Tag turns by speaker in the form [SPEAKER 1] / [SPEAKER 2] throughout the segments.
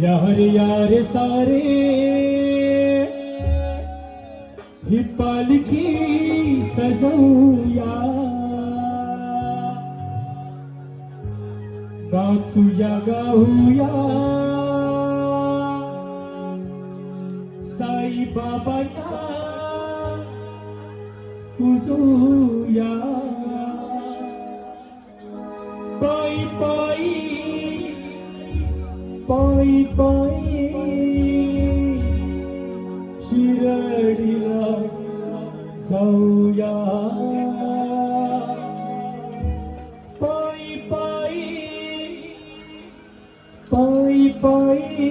[SPEAKER 1] यार सारे ही पालखी सजवूया, नाचूया गाऊया साई बाबांना पूजूया. पायी पायी पायी पायी शिर्डीला जाऊया. पायी पायी पायी पायी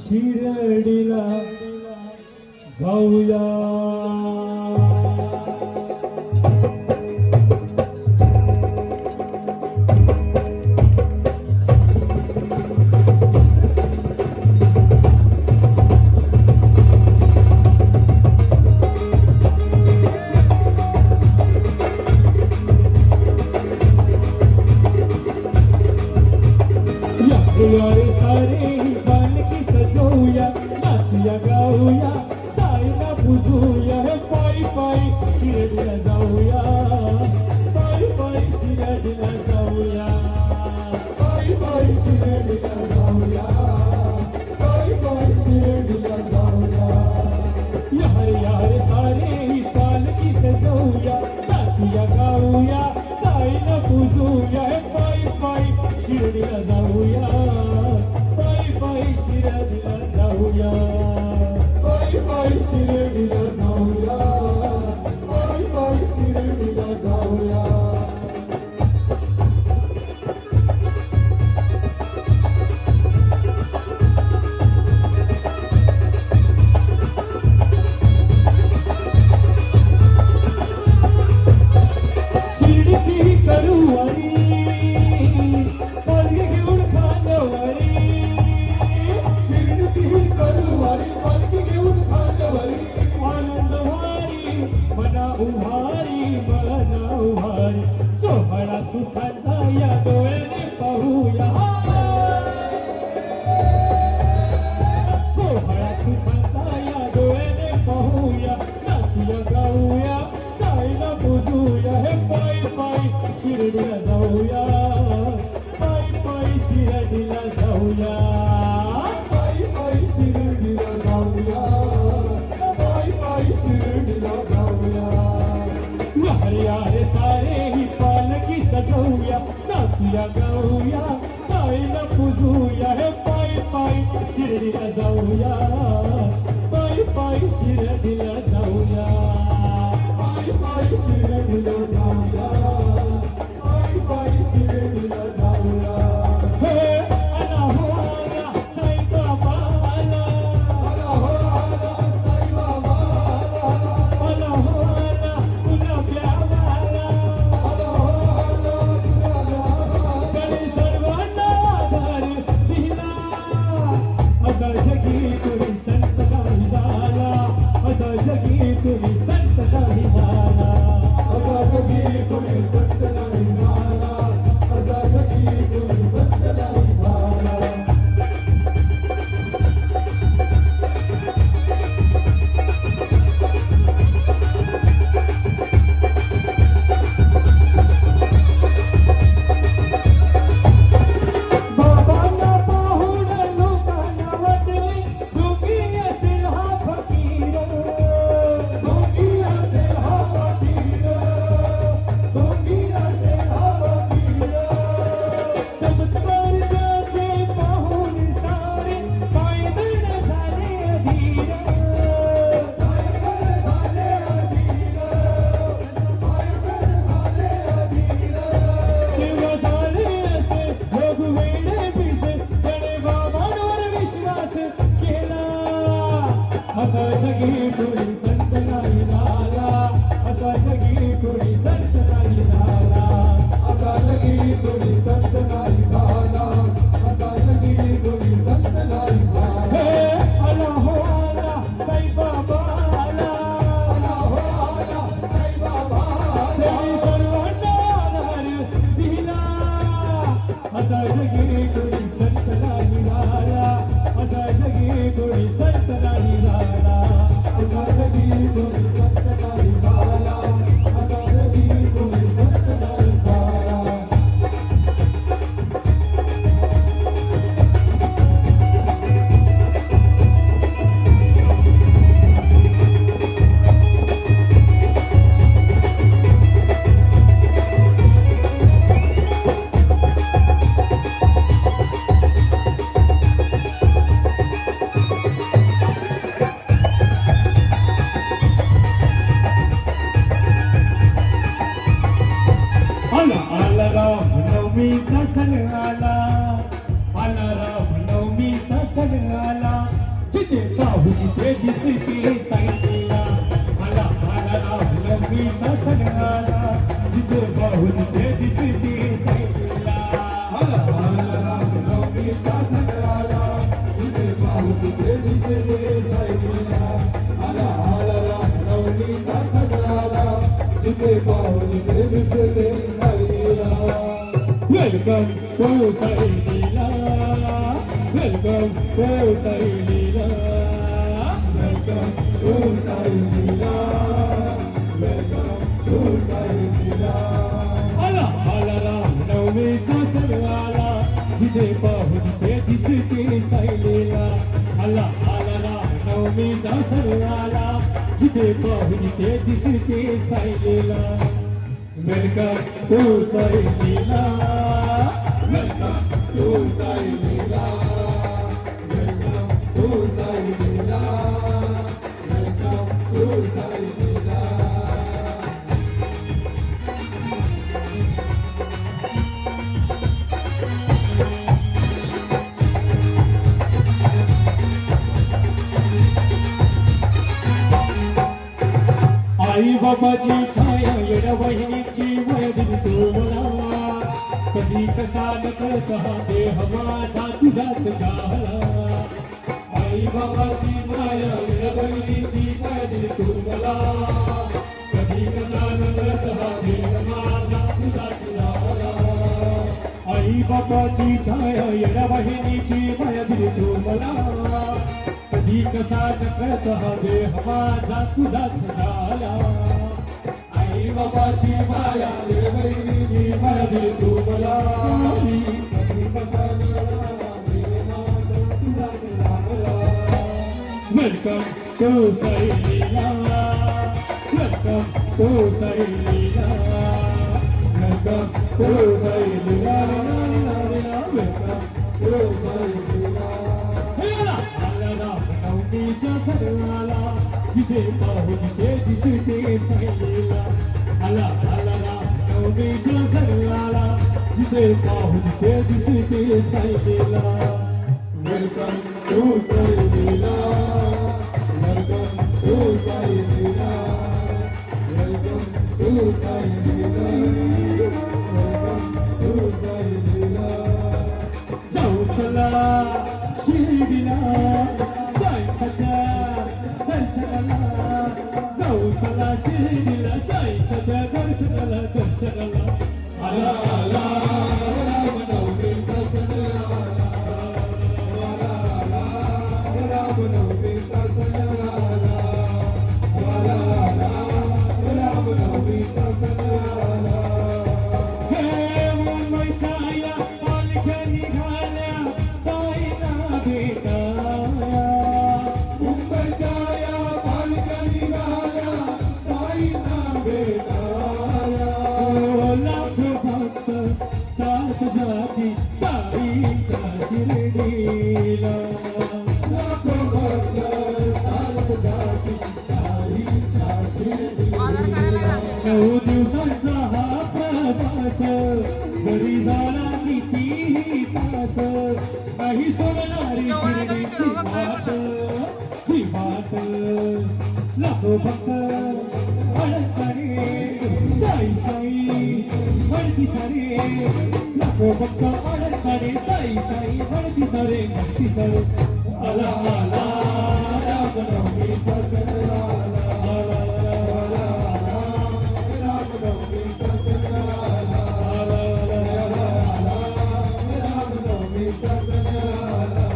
[SPEAKER 1] शिर्डीला जाऊया. यारे सारे पालखी सजवूया, नाचूया गाऊया साईला पूजूया. पायी पायी शिर्डीला जाऊया, पायी पायी शिर्डीला जाऊया, पायी पायी शिर्डीला जाऊया, पायी पायी शिर्डीला जाऊया. यारे सारे पालखी सजवूया, नाचूया गाऊया साईला पूजूया. पायी पायी शिर्डीला जाऊया, पायी पायी शिर्डीला जाऊया, पायी पायी शिर्डीला जाऊया, पायी पायी शिर्डीला जाऊया. शिर्डीची करूवारी सोहळा सुखाचा या डोळ्याने पाहूया, सोहळा सुखाचा या डोळ्याने पाहूया. नाचूया गाऊया साईला पूजूया. हे पायी पायी शिर्डीला जाऊया, पायी पायी शिर्डीला जाऊया, पायी पायी शिर्डीला जाऊया, पायी पायी शिर्डीला जाऊया. यारे सारे ही पालखी सजवूया, नाचूया गाऊया साईला पूजूया. हे पायी पायी शिर्डीला जाऊया, पायी पायी शिर्डीला जाऊया, पायी पायी शिर्डीला जाऊया, पायी पायी शिर्डीला जाऊया. हे आला हो आला साई बाबा आला, आला हो आला साई बाबा आला, आला हो आला गुलाबल्या वाला, आला हो आला गुलाबल्या गणी सर्वांना आधार दिला. असा जगी कोणी संत नाही झाला, असा जगी कोणी संत नाही झाला, असा जगी कोणी संत नाही झाला, असा जगी कोणी संत नाही झाला. बाबांना पाहून लोकांना वाटले दोघी असेल हा फकीर, दोघी असेल हा फकीर, दोघी असेल हा फकीर. चमत्कार त्याचे पाहून सारे पायदळ झाले अधीर, पायदळ झाले अधीर, पायदळ झाले अधीर. तेव्हा झाले असे लोक वेडे पिसे, त्याने बाबांवर विश्वास केला. असा जगी कोणी संत नाही झाला, असा जगी कोणी संत नाही झाला, असा जगी कोणी संत नाही झाला, असा जगी कोणी संत नाही झाला. हे आला हो आला साई बाबा आला, आला हो आला साई बाबा आला, सर्वांना आधार दिला. असा जगी कोणी रामनवमीचा सण आला, आला रामनवमीचा सण आला, जिथे पाहू तिथे दिसते साईला. आला आला रामनवमीचा सण आला, जिथे पाहू तिथे दिसते साईला. आला आला रामनवमीचा सण आला, जिथे पाहू तिथे दिसते साईला. आला आला रामनवमीचा सण आला, जिथे पाहू तिथे दिसते साईला. Welcome to Sai Leela. Welcome to Sai Leela. Welcome to Sai Leela. Welcome to Sai Leela. आला आला रामनवमीचा सण आला, जिथे पाहू तिथे दिसते साई लीला. आला आला रामनवमीचा सण आला, जिथे पाहू तिथे दिसते साई लीला. Welcome to Sai Leela. Welcome to Sai Leela. Welcome to Sai Leela. Welcome to Sai Leela. आई बाबाची छाया येड्या बहिणीची वय दिली तुम्हाला. कधी कसा न कळत हा देह माझा तुझाच झाला. आई बाबाची छाया येड्या बहिणीची वय दिली तुम्हाला. कधी कसा न कळत हा देह माझा तुझाच झाला. आई बाबाची छाया येड्या बहिणीची वय दिली तुम्हाला. कधी कसा नकळत हा देह माझा तुझाच झाला. आई बाबाची माया बहिणीची माया दे तू मला. कधी कसा नकळत देह माझा तुझाच झाला. Welcome to Sai Leela. Welcome to Sai Leela. Welcome to Sai Leela. Welcome to Sai Leela. रामनवमीचा सण आला, जिथे पाहू तिथे दिसते साई लीला. आला आला रामनवमीचा सण आला, जिथे पाहू तिथे दिसते Sai Leela. Welcome to Sai Leela. Welcome to Sai Leela. Welcome to Sai Leela. Welcome to Sai Leela. जाऊ चला शिर्डीला साई सध्या दर्शनाला. जाऊ चला शिर्डीला साई सध्या दर्शनाला दर्शनाला. आला आला रामनवमीचा सण आला. आला आला रामनवमीचा सण आला. आला आला रामनवमीचा सण आला. हे मुंबईच्या या पालख्या निघाल्या साईला भेटाया. मुंबईच्या या पालख्या निघाल्या साईला भेटाया. लाखो भक्त साथ जाती साईच्या शिर्डीला. लाखो भक्त साथ जाती साईच्या शिर्डीला. 9 दिवसांचा हा प्रवास घरी झाला कितीही तास. नाही सोडणारी शिर्डीची वाट ही वाट. लाखो भक्त अडकणे साई साई म्हणती सारे. लाखो भक्त अडकणे साई साई म्हणती सारे म्हणती सारे. आला आला रामनवमीचा सण आला. आला आला रामनवमीचा सण आला. आला आला रामनवमीचा सण आला.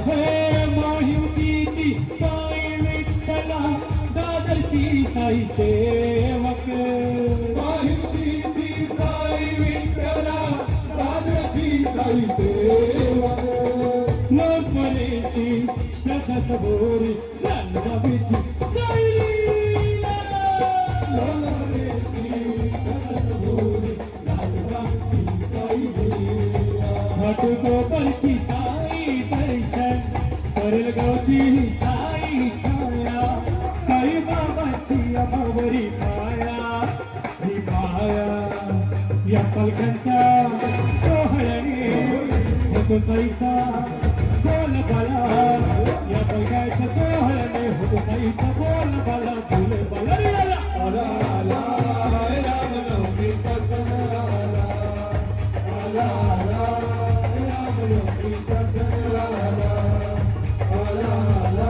[SPEAKER 1] हे माहीमची ती साई विठ्ठला दादरची साई सेवक. माहीमची ती साई विठ्ठला दादरची साई सेवक. लोकमनेची श्रद्धा सबोरी लालबाबीची साई लीला. लोकमनेची श्रद्धा सबोरी लालबाबीची साई लीला. घाटकोपरची साई दर्शन, परलगावची साई छाया. साई बाबाची अभावरी माया ही माया. या पालख्यांच्या सोहळ्याने होतो साईचा बोल बाला या पालख्यांच्या सोहळ्याने होतो साईचा बोल बाला फुल बाला रे आला आला आला रामनवमीचा सण आला आला आला रामनवमीचा सण आला आला आला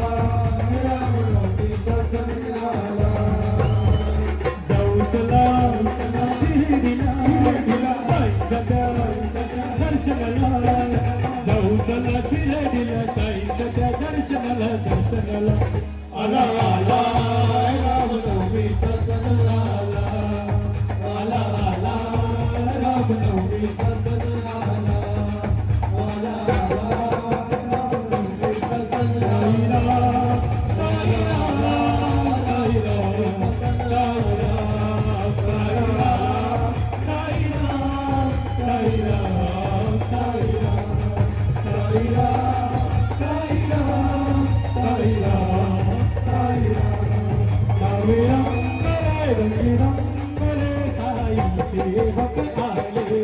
[SPEAKER 1] रामनवमीचा सण आला जाऊ चला शिर्डीला साईंच्या त्या दर्शनाला जाऊ चला शिर्डीला साईंच्या त्या दर्शनाला आला आला रामनवमीचा सण आला आला आला रामनवमीचा सण आला आला आला रामनवमीचा सण आला सेवक आले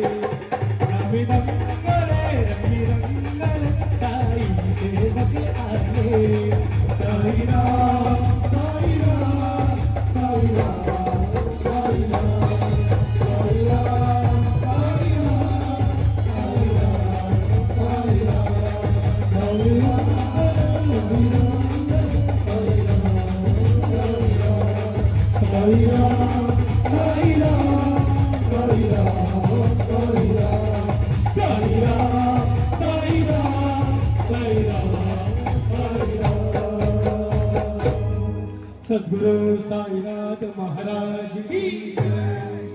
[SPEAKER 1] नवे रंगले रंगी रंगले साई सेवक आले साई राम साई राम साई राम साई राम साई राम साई राम साई राम साई राम साई राम साई राम सद्गुरु साईनाथ महाराज की जय।